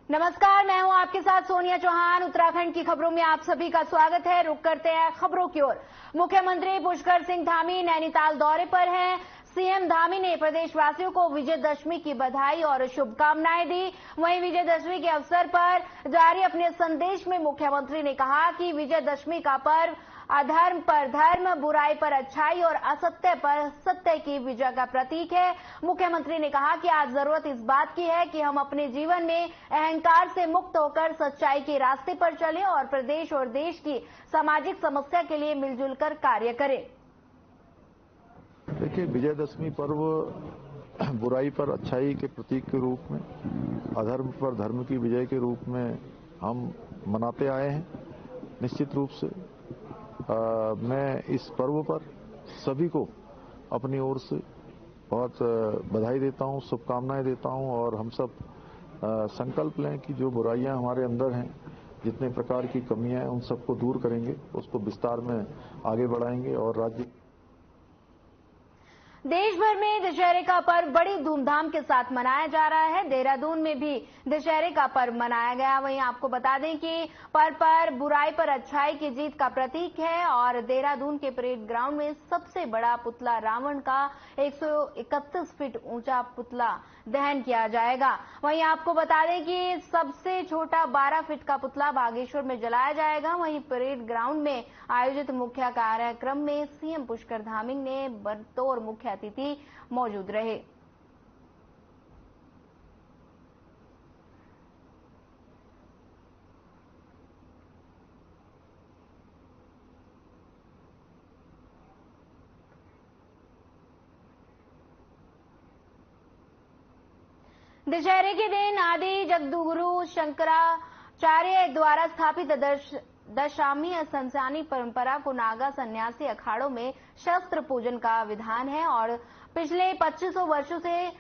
नमस्कार, मैं हूं आपके साथ सोनिया चौहान। उत्तराखंड की खबरों में आप सभी का स्वागत है। रुक करते हैं खबरों की ओर। मुख्यमंत्री पुष्कर सिंह धामी नैनीताल दौरे पर हैं। सीएम धामी ने प्रदेशवासियों को विजयदशमी की बधाई और शुभकामनाएं दी। वहीं विजयदशमी के अवसर पर जारी अपने संदेश में मुख्यमंत्री ने कहा कि विजयदशमी का पर्व अधर्म पर धर्म, बुराई पर अच्छाई और असत्य पर सत्य की विजय का प्रतीक है। मुख्यमंत्री ने कहा कि आज जरूरत इस बात की है कि हम अपने जीवन में अहंकार से मुक्त होकर सच्चाई के रास्ते पर चलें और प्रदेश और देश की सामाजिक समस्या के लिए मिलजुल कर कार्य करें। देखिए, विजयदशमी पर्व बुराई पर अच्छाई के प्रतीक के रूप में, अधर्म पर धर्म की विजय के रूप में हम मनाते आए हैं। निश्चित रूप से मैं इस पर्व पर सभी को अपनी ओर से बहुत बधाई देता हूं, शुभकामनाएं देता हूं और हम सब संकल्प लें कि जो बुराइयां हमारे अंदर हैं, जितने प्रकार की कमियां हैं, उन सबको दूर करेंगे, उसको विस्तार में आगे बढ़ाएंगे और राज्य। देश भर में दशहरे का पर्व बड़ी धूमधाम के साथ मनाया जा रहा है। देहरादून में भी दशहरे का पर्व मनाया गया। वहीं आपको बता दें कि पर्व पर बुराई पर अच्छाई की जीत का प्रतीक है और देहरादून के परेड ग्राउंड में सबसे बड़ा पुतला रावण का 131 फीट ऊंचा पुतला दहन किया जाएगा। वहीं आपको बता दें कि सबसे छोटा 12 फीट का पुतला बागेश्वर में जलाया जाएगा। वहीं परेड ग्राउंड में आयोजित मुख्य कार्यक्रम में सीएम पुष्कर धामी ने बतौर मुख्य अतिथि मौजूद रहे। दशहरे के दिन आदि जगद्गुरु शंकराचार्य द्वारा स्थापित दशामी संसानी परंपरा को नागा सन्यासी अखाड़ों में शस्त्र पूजन का विधान है और पिछले 2500 वर्षों से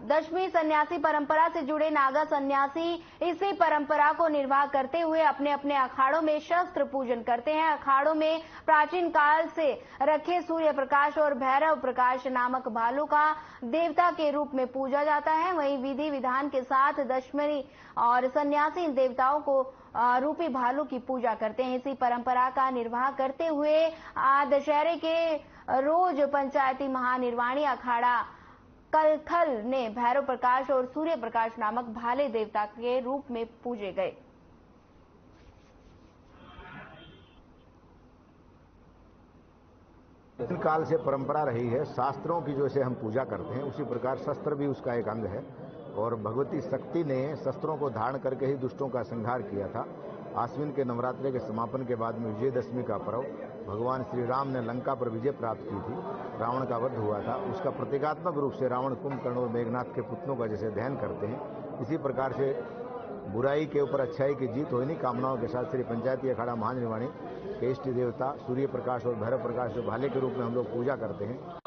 दशमी सन्यासी परंपरा से जुड़े नागा सन्यासी इसी परंपरा को निर्वाह करते हुए अपने अपने अखाड़ों में शस्त्र पूजन करते हैं। अखाड़ों में प्राचीन काल से रखे सूर्य प्रकाश और भैरव प्रकाश नामक भालू का देवता के रूप में पूजा जाता है। वहीं विधि विधान के साथ दशमी और सन्यासी इन देवताओं को रूपी भालू की पूजा करते हैं। इसी परंपरा का निर्वाह करते हुए दशहरे के रोज पंचायती महानिर्वाणी अखाड़ा कलथल ने भैरव प्रकाश और सूर्य प्रकाश नामक भाले देवता के रूप में पूजे गए। काल से परंपरा रही है, शास्त्रों की जैसे हम पूजा करते हैं उसी प्रकार शस्त्र भी उसका एक अंग है और भगवती शक्ति ने शस्त्रों को धारण करके ही दुष्टों का संहार किया था। आश्विन के नवरात्रे के समापन के बाद में विजयदशमी का पर्व भगवान श्री राम ने लंका पर विजय प्राप्त की थी, रावण का वध हुआ था। उसका प्रतीकात्मक रूप से रावण कुंभकर्ण और मेघनाथ के पुतलों का जैसे दहन करते हैं, इसी प्रकार से बुराई के ऊपर अच्छाई की जीत हो। इन्हीं कामनाओं के साथ श्री पंचायती अखाड़ा महानिर्वाणी के इष्ट देवता सूर्य प्रकाश और भैरव प्रकाश जो भाले के रूप में हम लोग पूजा करते हैं।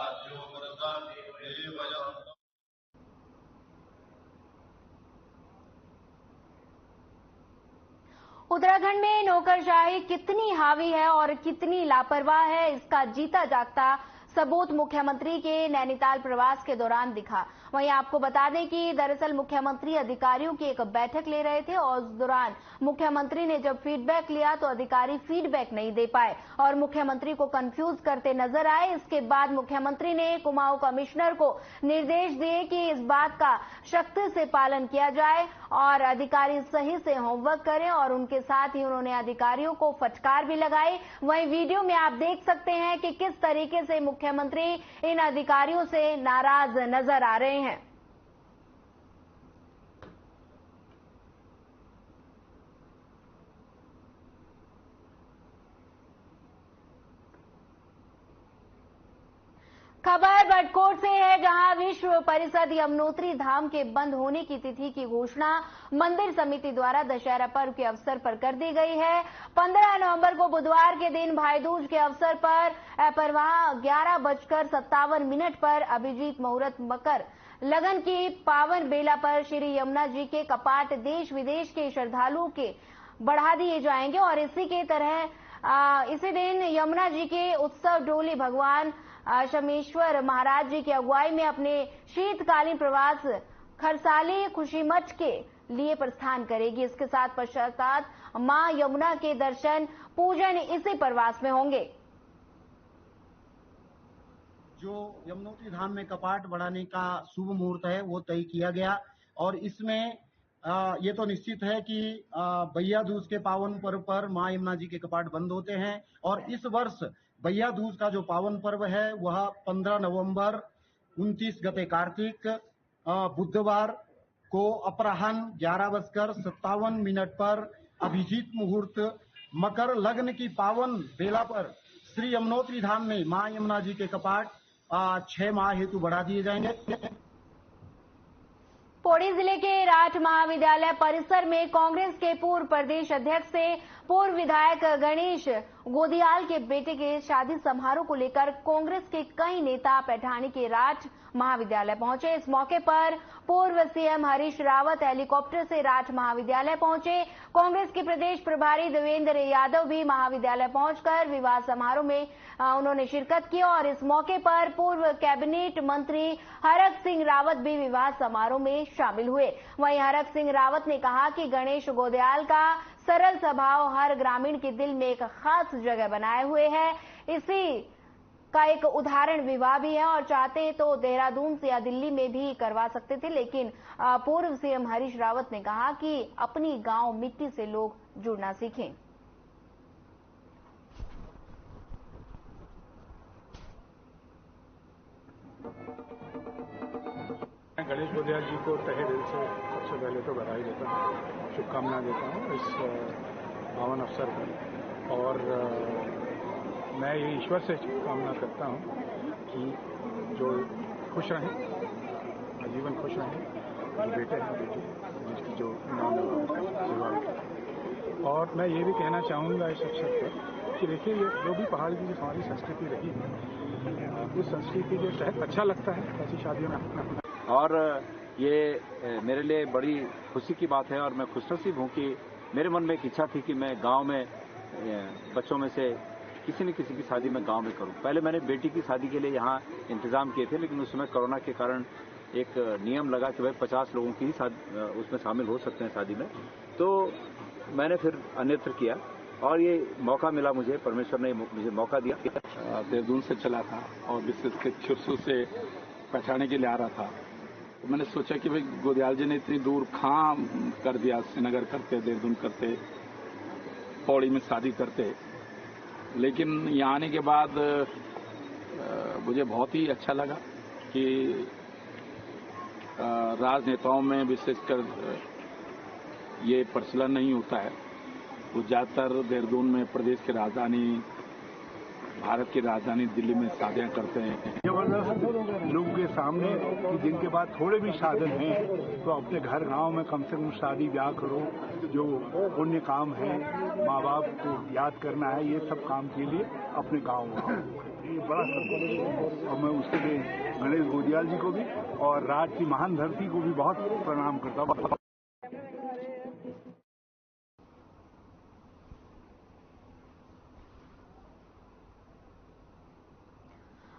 उत्तराखंड में नौकरशाही कितनी हावी है और कितनी लापरवाह है, इसका जीता जागता सबूत मुख्यमंत्री के नैनीताल प्रवास के दौरान दिखा। वहीं आपको बता दें कि दरअसल मुख्यमंत्री अधिकारियों की एक बैठक ले रहे थे और उस दौरान मुख्यमंत्री ने जब फीडबैक लिया तो अधिकारी फीडबैक नहीं दे पाए और मुख्यमंत्री को कंफ्यूज करते नजर आए। इसके बाद मुख्यमंत्री ने कुमाऊं कमिश्नर को निर्देश दिए कि इस बात का सख्ती से पालन किया जाए और अधिकारी सही से होमवर्क करें और उनके साथ ही उन्होंने अधिकारियों को फटकार भी लगाई। वहीं वीडियो में आप देख सकते हैं कि किस तरीके से मुख्यमंत्री इन अधिकारियों से नाराज नजर आ रहे हैं। खबर बटकोट से है, जहां विश्व परिषद यमुनोत्री धाम के बंद होने की तिथि की घोषणा मंदिर समिति द्वारा दशहरा पर्व के अवसर पर कर दी गई है। 15 नवंबर को बुधवार के दिन भाई दूज के अवसर पर अपरवाह 11:57 पर अभिजीत मुहूर्त मकर लगन की पावन बेला पर श्री यमुना जी के कपाट देश विदेश के श्रद्धालुओं के बढ़ा दिए जाएंगे और इसी के तरह इसी दिन यमुना जी के उत्सव डोली भगवान शमेश्वर महाराज जी की अगुवाई में अपने शीतकालीन प्रवास खरसाली खुशीमठ के लिए प्रस्थान करेगी। इसके साथ पश्चात मां यमुना के दर्शन पूजन इसी प्रवास में होंगे। जो यमुनोत्री धाम में कपाट बढ़ाने का शुभ मुहूर्त है वो तय किया गया और इसमें ये तो निश्चित है कि भैया दूज के पावन पर्व पर मां यमुना जी के कपाट बंद होते हैं और इस वर्ष भैया दूज का जो पावन पर्व है वह 15 नवंबर 29 गते कार्तिक बुधवार को अपराह्न 11:57 पर अभिजीत मुहूर्त मकर लग्न की पावन बेला पर श्री यमुनोत्री धाम में मां यमुना जी के कपाट 6 माह हेतु बढ़ा दिए जाएंगे। पौड़ी जिले के राठ महाविद्यालय परिसर में कांग्रेस के पूर्व प्रदेश अध्यक्ष से पूर्व विधायक गणेश गोदियाल के बेटे के शादी समारोह को लेकर कांग्रेस के कई नेता पैठाणी के राठ महाविद्यालय पहुंचे। इस मौके पर पूर्व सीएम हरीश रावत हेलीकॉप्टर से राठ महाविद्यालय पहुंचे। कांग्रेस के प्रदेश प्रभारी देवेंद्र यादव भी महाविद्यालय पहुंचकर विवाह समारोह में उन्होंने शिरकत की और इस मौके पर पूर्व कैबिनेट मंत्री हरक सिंह रावत भी विवाह समारोह में शामिल हुए। वहीं हरक सिंह रावत ने कहा कि गणेश गोदियाल का सरल स्वभाव हर ग्रामीण के दिल में एक खास जगह बनाए हुए है। इसी का एक उदाहरण विवाह भी है और चाहते तो देहरादून से या दिल्ली में भी करवा सकते थे, लेकिन पूर्व सीएम हरीश रावत ने कहा कि अपनी गांव मिट्टी से लोग जुड़ना सीखें। गणेश गोदियाल जी को तहे दिल से सबसे पहले तो बधाई देता हूँ, शुभकामनाएं देता हूँ इस पावन अवसर पर और मैं ये ईश्वर से कामना करता हूँ कि जो खुश रहें, आजीवन खुश रहें, बेटे हैं बेटी जिसकी जो नाम सेवा। और मैं ये भी कहना चाहूँगा इस अवसर पर कि देखिए ये जो भी पहाड़ी की जो हमारी संस्कृति रही है उस संस्कृति के तहत अच्छा लगता है ऐसी शादियों में। और ये मेरे लिए बड़ी खुशी की बात है और मैं खुशनसीब हूँ कि मेरे मन में एक इच्छा थी कि मैं गांव में बच्चों में से किसी न किसी की शादी मैं गांव में करूं। पहले मैंने बेटी की शादी के लिए यहाँ इंतजाम किए थे, लेकिन उस समय कोरोना के कारण एक नियम लगा कि भाई 50 लोगों की ही उसमें शामिल हो सकते हैं शादी में, तो मैंने फिर अन्यत्र किया और ये मौका मिला मुझे, परमेश्वर ने मुझे मौका दिया। देहरादून से चला था और विशेष के छिरसू से पहचाने के लिए आ रहा था, तो मैंने सोचा कि भाई गोदियाल जी ने इतनी दूर खां कर दिया, श्रीनगर करते, देहरादून करते, पौड़ी में शादी करते, लेकिन यहाँ आने के बाद मुझे बहुत ही अच्छा लगा कि राजनेताओं में विशेषकर ये प्रचलन नहीं होता है। वो ज्यादातर देहरादून में प्रदेश की राजधानी, भारत की राजधानी दिल्ली में शादियां करते हैं। जबरदस्त लोगों के सामने कि जिनके पास थोड़े भी साधन हैं तो अपने घर गांव में कम से कम शादी ब्याह करो, जो पुण्य काम है, माँ बाप को याद करना है, ये सब काम के लिए अपने गांव में ये बड़ा संतोष। और मैं उसके लिए गणेश गोदियाल जी को भी और राज की महान धरती को भी बहुत प्रणाम करता हूँ।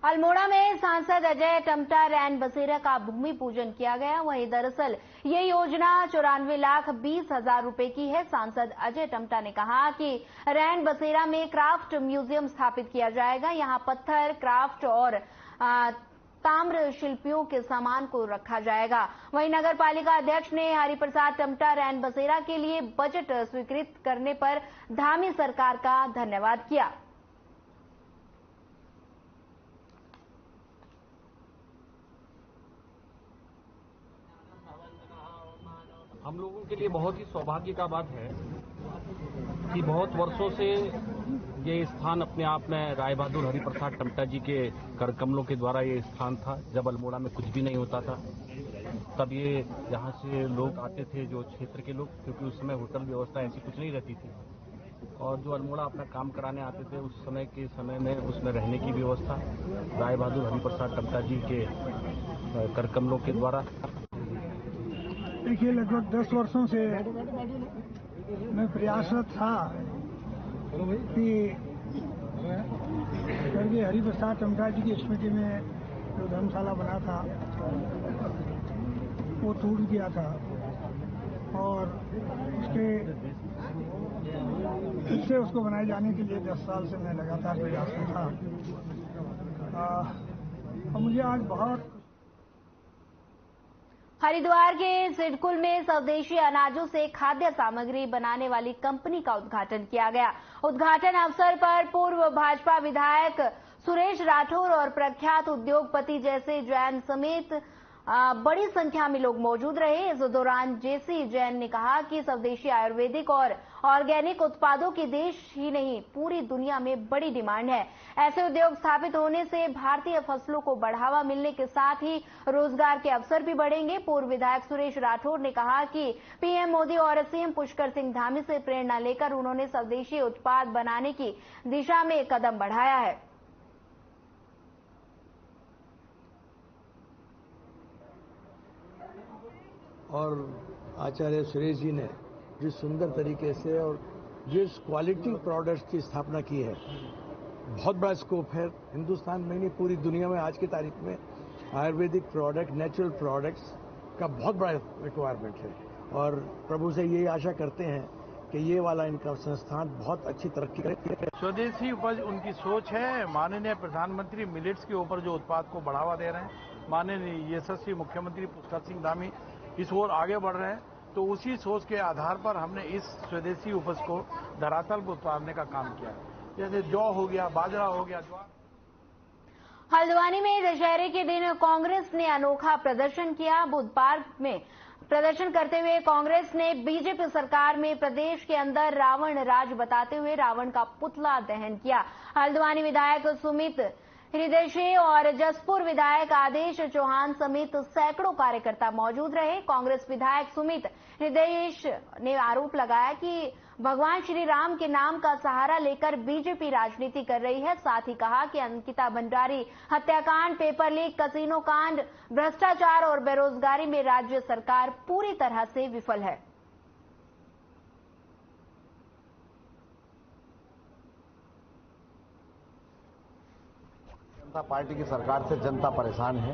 अल्मोड़ा में सांसद अजय टम्टा रैन बसेरा का भूमि पूजन किया गया। वहीं दरअसल ये योजना 94,20,000 रुपए की है। सांसद अजय टम्टा ने कहा कि रैन बसेरा में क्राफ्ट म्यूजियम स्थापित किया जाएगा। यहां पत्थर, क्राफ्ट और ताम्र शिल्पियों के सामान को रखा जाएगा। वहीं नगर पालिका अध्यक्ष ने हरिप्रसाद टम्टा रैन बसेरा के लिए बजट स्वीकृत करने पर धामी सरकार का धन्यवाद किया। हम लोगों के लिए बहुत ही सौभाग्य का बात है कि बहुत वर्षों से ये स्थान अपने आप में राय बहादुर हरिप्रसाद टम्टा जी के कर कमलों के द्वारा ये स्थान था। जब अल्मोड़ा में कुछ भी नहीं होता था तब ये यहाँ से लोग आते थे, जो क्षेत्र के लोग, क्योंकि उस समय होटल व्यवस्था ऐसी कुछ नहीं रहती थी, और जो अल्मोड़ा अपना काम कराने आते थे उस समय के समय में उसमें रहने की व्यवस्था राय बहादुर हरिप्रसाद टम्टा जी के कर कमलों के द्वारा। देखिए, लगभग 10 वर्षों से मैं प्रयासरत था कि स्वर्गीय हरिप्रसाद टम्टा जी की स्मृति में जो धर्मशाला बना था वो टूट गया था और फिर से उसको बनाए जाने के लिए 10 साल से मैं लगातार प्रयास में था। और मुझे आज बहुत हरिद्वार के सिडकुल में स्वदेशी अनाजों से खाद्य सामग्री बनाने वाली कंपनी का उद्घाटन किया गया। उद्घाटन अवसर पर पूर्व भाजपा विधायक सुरेश राठौर और प्रख्यात उद्योगपति जैसे जैन समेत बड़ी संख्या में लोग मौजूद रहे। इस दौरान जेसी जैन ने कहा कि स्वदेशी आयुर्वेदिक और ऑर्गेनिक उत्पादों की देश ही नहीं पूरी दुनिया में बड़ी डिमांड है। ऐसे उद्योग स्थापित होने से भारतीय फसलों को बढ़ावा मिलने के साथ ही रोजगार के अवसर भी बढ़ेंगे। पूर्व विधायक सुरेश राठौर ने कहा कि पीएम मोदी और सीएम पुष्कर सिंह धामी से प्रेरणा लेकर उन्होंने स्वदेशी उत्पाद बनाने की दिशा में कदम बढ़ाया है। और आचार्य सुरेश जी ने जिस सुंदर तरीके से और जिस क्वालिटी प्रोडक्ट्स की स्थापना की है, बहुत बड़ा स्कोप है हिंदुस्तान में नहीं पूरी दुनिया में। आज की तारीख में आयुर्वेदिक प्रोडक्ट, नेचुरल प्रोडक्ट्स का बहुत बड़ा रिक्वायरमेंट है और प्रभु से यही आशा करते हैं कि ये वाला इनका संस्थान बहुत अच्छी तरक्की करे। स्वदेशी उपज उनकी सोच है। माननीय प्रधानमंत्री मिलेट्स के ऊपर जो उत्पाद को बढ़ावा दे रहे हैं, माननीय यशस्वी मुख्यमंत्री पुष्कर सिंह धामी इस ओर आगे बढ़ रहे हैं, तो उसी सोच के आधार पर हमने इस स्वदेशी उपज को धरातल पर उतारने का काम किया है। जैसे जौ हो गया, बाजरा हो गया, ज्वार। हल्द्वानी में दशहरे के दिन कांग्रेस ने अनोखा प्रदर्शन किया। बुध पार्क में प्रदर्शन करते हुए कांग्रेस ने बीजेपी सरकार में प्रदेश के अंदर रावण राज बताते हुए रावण का पुतला दहन किया। हल्द्वानी विधायक सुमित हृदय और जसपुर विधायक आदेश चौहान समेत सैकड़ों कार्यकर्ता मौजूद रहे। कांग्रेस विधायक सुमित हृदय ने आरोप लगाया कि भगवान श्री राम के नाम का सहारा लेकर बीजेपी राजनीति कर रही है। साथ ही कहा कि अंकिता भंडारी हत्याकांड, पेपर लीक, कसीनो कांड, भ्रष्टाचार और बेरोजगारी में राज्य सरकार पूरी तरह से विफल है। जनता पार्टी की सरकार से जनता परेशान है।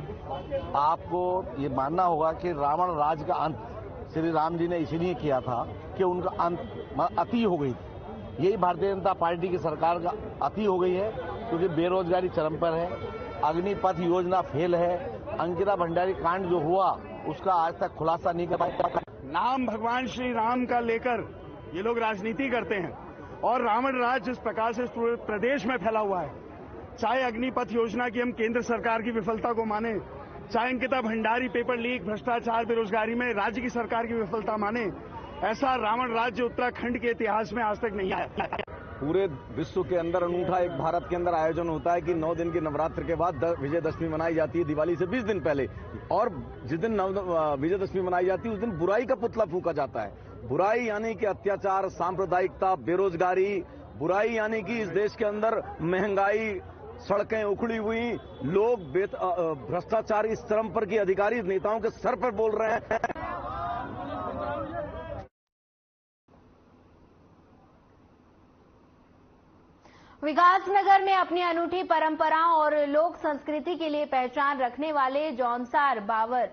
आपको ये मानना होगा कि रावण राज का अंत श्री राम जी ने इसलिए किया था कि उनका अंत अति हो गई थी। यही भारतीय जनता पार्टी की सरकार का अति हो गई है, क्योंकि बेरोजगारी चरम पर है, अग्निपथ योजना फेल है, अंकिता भंडारी कांड जो हुआ उसका आज तक खुलासा नहीं कर पाया। नाम भगवान श्री राम का लेकर ये लोग राजनीति करते हैं और रावण राज जिस प्रकार से पूरे प्रदेश में फैला हुआ है, चाहे अग्निपथ योजना की हम केंद्र सरकार की विफलता को माने, चाहे अंकिता भंडारी पेपर लीक, भ्रष्टाचार, बेरोजगारी में राज्य की सरकार की विफलता माने, ऐसा रावण राज्य उत्तराखंड के इतिहास में आज तक नहीं आया। पूरे विश्व के अंदर अनूठा एक भारत के अंदर आयोजन होता है कि 9 दिन के नवरात्र के बाद विजयदशमी मनाई जाती है, दिवाली से 20 दिन पहले। और जिस दिन विजयदशमी मनाई जाती है उस दिन बुराई का पुतला फूंका जाता है। बुराई यानी कि अत्याचार, सांप्रदायिकता, बेरोजगारी। बुराई यानी कि इस देश के अंदर महंगाई, सड़कें उखड़ी हुई, लोग भ्रष्टाचार इस चरम पर की अधिकारी नेताओं के सर पर बोल रहे हैं। विकासनगर में अपनी अनूठी परंपराओं और लोक संस्कृति के लिए पहचान रखने वाले जौनसार बावर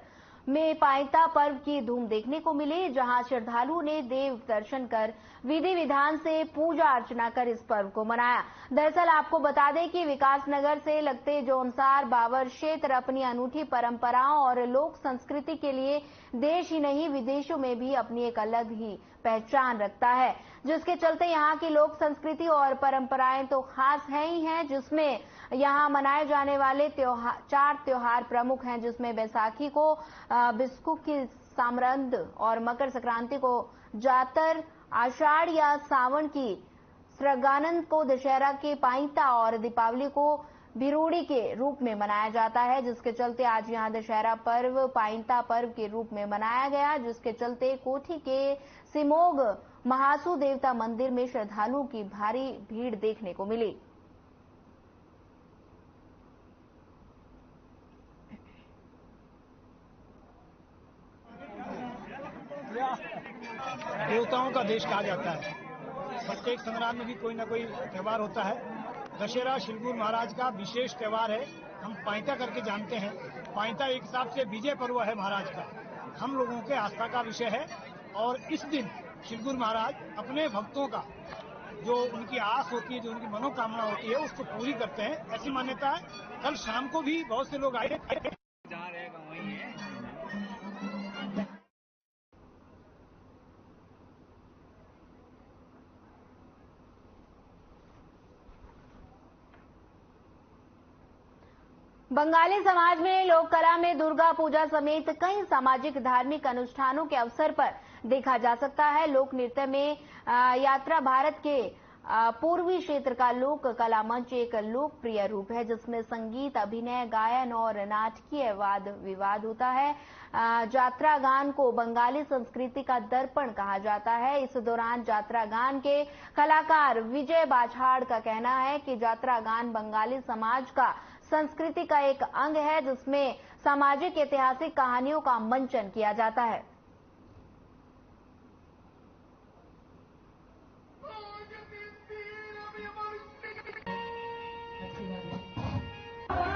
में पाइता पर्व की धूम देखने को मिली, जहां श्रद्धालुओं ने देव दर्शन कर विधि विधान से पूजा अर्चना कर इस पर्व को मनाया। दरअसल आपको बता दें कि विकासनगर से लगते जौनसार बावर क्षेत्र अपनी अनूठी परंपराओं और लोक संस्कृति के लिए देश ही नहीं विदेशों में भी अपनी एक अलग ही पहचान रखता है, जिसके चलते यहाँ की लोक संस्कृति और परंपराएं तो खास है ही हैं, जिसमें यहाँ मनाए जाने वाले 4 त्योहार प्रमुख हैं, जिसमें बैसाखी को बिस्कू की सामरंद और मकर संक्रांति को जातर, आषाढ़ या सावन की श्रगानंद को दशहरा के पाइता और दीपावली को भिरूड़ी के रूप में मनाया जाता है, जिसके चलते आज यहां दशहरा पर्व पाइता पर्व के रूप में मनाया गया, जिसके चलते कोठी के सिमोग महासू देवता मंदिर में श्रद्धालुओं की भारी भीड़ देखने को मिली। देवताओं का देश कहा जाता है। प्रत्येक संग्राम में भी कोई ना कोई त्योहार होता है। दशहरा श्री गुरु महाराज का विशेष त्योहार है। हम पाइता करके जानते हैं। पाइता एक हिसाब से विजय पर्व है महाराज का। हम लोगों के आस्था का विषय है और इस दिन शिलगुर महाराज अपने भक्तों का जो उनकी आस होती है, जो उनकी मनोकामना होती है, उसको पूरी करते हैं, ऐसी मान्यता है। कल शाम को भी बहुत से लोग आए, जहाँ रहेगा वहीं है। बंगाली समाज में लोक कला में दुर्गा पूजा समेत कई सामाजिक धार्मिक अनुष्ठानों के अवसर पर देखा जा सकता है। लोक नृत्य में यात्रा भारत के पूर्वी क्षेत्र का लोक कला मंच एक लोकप्रिय रूप है, जिसमें संगीत, अभिनय, गायन और नाटकीय वाद विवाद होता है। यात्रा गान को बंगाली संस्कृति का दर्पण कहा जाता है। इस दौरान यात्रा गान के कलाकार विजय बाछाड़ का कहना है कि यात्रा गान बंगाली समाज का संस्कृति का एक अंग है, जिसमें सामाजिक ऐतिहासिक कहानियों का मंचन किया जाता है।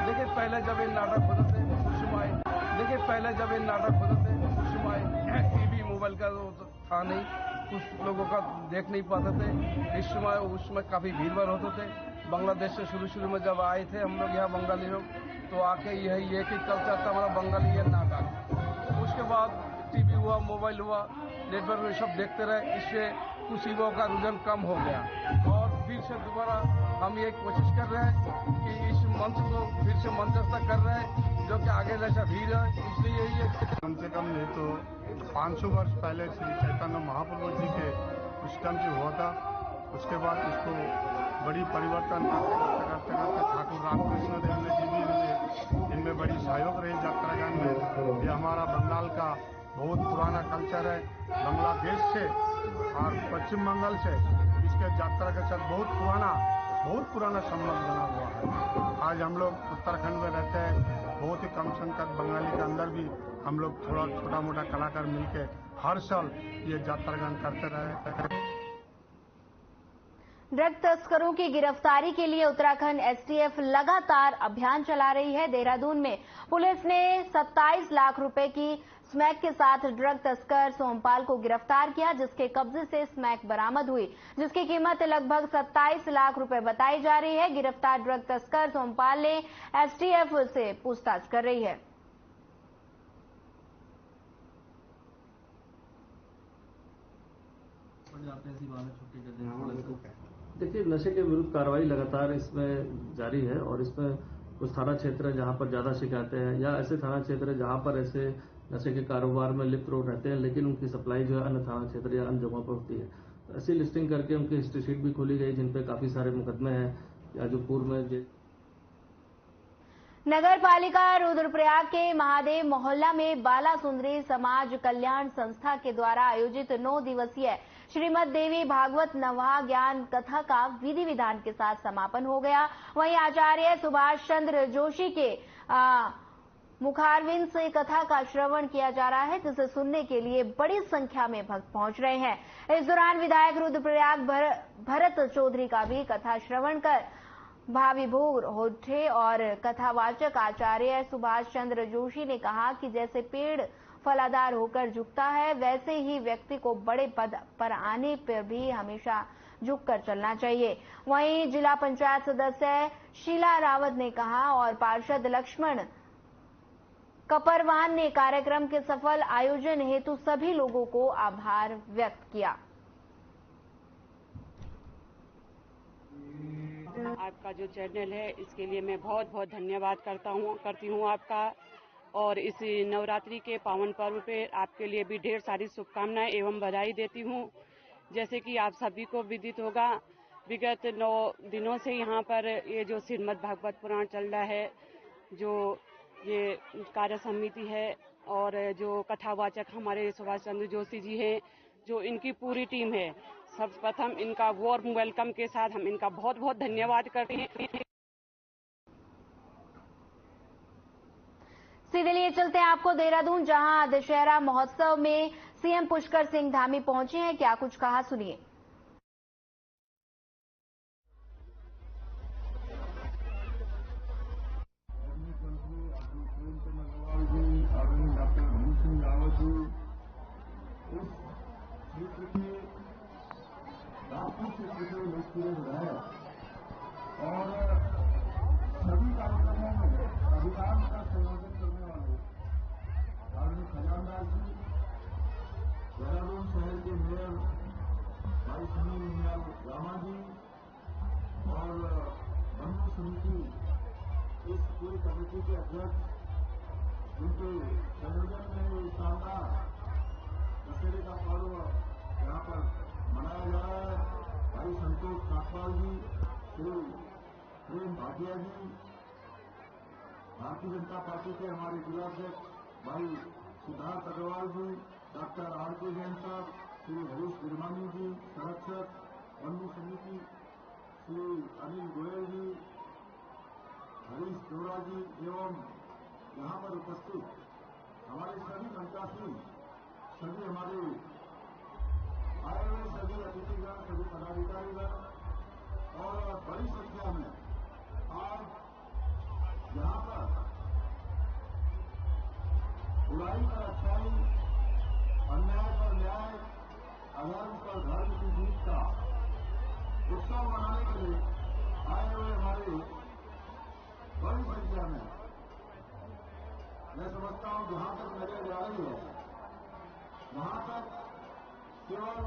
देखिए पहले जब ये नाटक होते थे कुसुमाई, देखिए पहले जब ये नाटक होते थे कुसुमाई, टीवी मोबाइल का था नहीं, कुछ लोगों का देख नहीं पाते थे। इस समय उसमें काफी भीड़ भाड़ होते थे। बांग्लादेश से शुरू में जब आए थे हम लोग यहाँ बंगाली लोग, तो आके यही एक ही कल्चर था हमारा बंगाली ये नाटक। उसके बाद टीवी हुआ, मोबाइल हुआ, नेटवर्क में सब देखते रहे, इससे कुछ युवाओं का रुझान कम हो गया। और फिर से दोबारा हम ये कोशिश कर रहे हैं कि इस मंच को फिर से मंचस्थ कर रहे हैं, जो कि आगे जैसा भीड़ है, इसलिए यही है। कम से कम नहीं तो 500 वर्ष पहले श्री चैतन्य महाप्रभु जी के उस टाइम से हुआ था। उसके बाद इसको बड़ी परिवर्तन करते ठाकुर रामकृष्ण देव जी भी इनमें बड़ी सहयोग रही यात्रा गान में। ये हमारा बंगाल का बहुत पुराना कल्चर है। बांग्लादेश से और पश्चिम बंगाल से इसके यात्रा के साथ बहुत पुराना संबंध बना हुआ है। आज हम लोग उत्तराखंड में रहते हैं, बहुत ही कम संख्यक बंगाली के अंदर भी हम लोग थोड़ा छोटा मोटा कलाकार मिलके हर साल ये यात्रा गान करते रहे। ड्रग तस्करों की गिरफ्तारी के लिए उत्तराखंड एसटीएफ लगातार अभियान चला रही है। देहरादून में पुलिस ने 27 लाख रुपए की स्मैक के साथ ड्रग तस्कर सोमपाल को गिरफ्तार किया, जिसके कब्जे से स्मैक बरामद हुई, जिसकी कीमत लगभग 27 लाख रुपए बताई जा रही है। गिरफ्तार ड्रग तस्कर सोमपाल ने एसटीएफ से पूछताछ कर रही है। देखिए, नशे के विरुद्ध कार्रवाई लगातार इसमें जारी है और इसमें कुछ थाना क्षेत्र है जहां पर ज्यादा शिकायतें हैं, या ऐसे थाना क्षेत्र है जहां पर ऐसे नशे के कारोबार में लिप्त लोग रहते हैं, लेकिन उनकी सप्लाई जो है अन्य थाना क्षेत्र या अन्य जगहों पर होती है। तो ऐसी लिस्टिंग करके उनकी हिस्ट्री शीट भी खोली गई, जिन पे काफी सारे मुकदमे हैं, या जो पूर्व में नगर पालिका रुद्रप्रयाग के महादेव मोहल्ला में बाला सुंदरी समाज कल्याण संस्था के द्वारा आयोजित 9 दिवसीय श्रीमद देवी भागवत नवहा ज्ञान कथा का विधि विधान के साथ समापन हो गया। वहीं आचार्य सुभाष चंद्र जोशी के मुखारविंद से कथा का श्रवण किया जा रहा है, जिसे सुनने के लिए बड़ी संख्या में भक्त पहुंच रहे हैं। इस दौरान विधायक रुद्रप्रयाग भरत चौधरी का भी कथा श्रवण कर भाविभोर उठे और कथावाचक आचार्य सुभाष चंद्र जोशी ने कहा कि जैसे पेड़ फलादार होकर झुकता है, वैसे ही व्यक्ति को बड़े पद पर आने पर भी हमेशा झुककर चलना चाहिए। वहीं जिला पंचायत सदस्य शीला रावत ने कहा और पार्षद लक्ष्मण कपरवान ने कार्यक्रम के सफल आयोजन हेतु सभी लोगों को आभार व्यक्त किया। आपका जो चैनल है इसके लिए मैं बहुत बहुत धन्यवाद करती हूँ आपका, और इस नवरात्रि के पावन पर्व पे आपके लिए भी ढेर सारी शुभकामनाएं एवं बधाई देती हूँ। जैसे कि आप सभी को विदित होगा, विगत 9 दिनों से यहाँ पर ये जो श्रीमद् भागवत पुराण चल रहा है, जो ये कार्य समिति है और जो कथावाचक हमारे सुभाष चंद्र जोशी जी हैं, जो इनकी पूरी टीम है, सर्वप्रथम इनका वार्म वेलकम के साथ हम इनका बहुत बहुत धन्यवाद करते हैं। सीधे लिए चलते हैं आपको देहरादून, जहां दशहरा महोत्सव में सीएम पुष्कर सिंह धामी पहुंचे हैं। क्या कुछ कहा, सुनिए। पूरे विधायक और सभी कार्यक्रमों में अभियान का संयोजन करने वाले आदरणीय खजानदार जी, देहरादून शहर के मेयर भाई सुनील नियाल रामा जी और बंधु समिति इस पूरी कमेटी के अध्यक्ष, जिनके संयोजन में ये शानदार दशहरे का पर्व यहाँ पर मनाया जा रहा है, भाई संतोष काकपाल जी, श्री प्रेम भाटिया जी, भारतीय जनता पार्टी के हमारे जिलाध्यक्ष भाई सिद्धार्थ अग्रवाल जी, डॉक्टर आर.के. जैन साहब, श्री हरीश गिरमानी जी, संरक्षक बंधु समिति श्री अनिल गोयल जी, हरीश दोरा जी एवं यहाँ पर उपस्थित हमारे सभी मंचासीन, सभी हमारे आए हुए सभी अतिथिगण, सभी पदाधिकारीगण और बड़ी संख्या में आज यहाँ पर बुराई पर अच्छाई, अन्याय पर न्याय, अधर्म पर धर्म की जीत का उत्सव मनाने के लिए आए हुए हमारे बड़ी संख्या में, मैं समझता हूं जहां तक नजर जा रही है वहां तक केवल